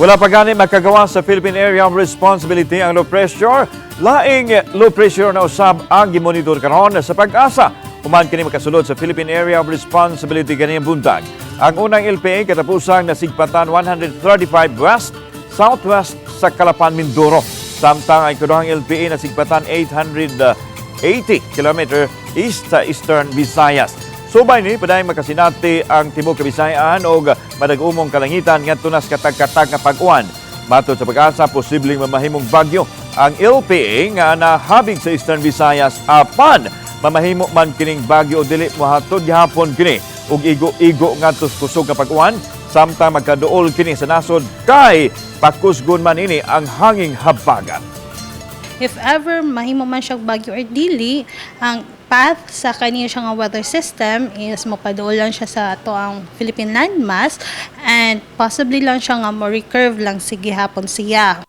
Wala pa gani makagawa sa Philippine Area of Responsibility ang low pressure. Laing low pressure na usab ang gimonitor karon sa Pagasa. Human kini makasulod sa Philippine Area of Responsibility ganiyang buntag. Ang unang LPA katapusang nasigpatan 135 west, southwest sa Calapan, Mindoro. Samtang ang ikaduhang LPA nasigpatan 880 km east sa Eastern Visayas. Subay ni paday makasinati ang tibuok Kabisayan og madag-umong kalangitan ngadto nas katag-katag nga pag-uwan. Matod sa Pagasa, posibleng mamahimong bagyo ang LPA nga nahabig sa Eastern Visayas apan mamahimo man kining bagyo o dili mohatod gihapon kini ug igo-igo ngadto sa kusog nga pag-uwan samtang magkaduol kini sa nasod kay pakusgon man ini ang hanging habagat. If ever mahimo man siyang bagyo or dili, ang path sa kaniya siyang weather system is mapaduol lang siya sa ato ang Philippine landmass and possibly lang siya nga mo recurve lang sige hapon siya.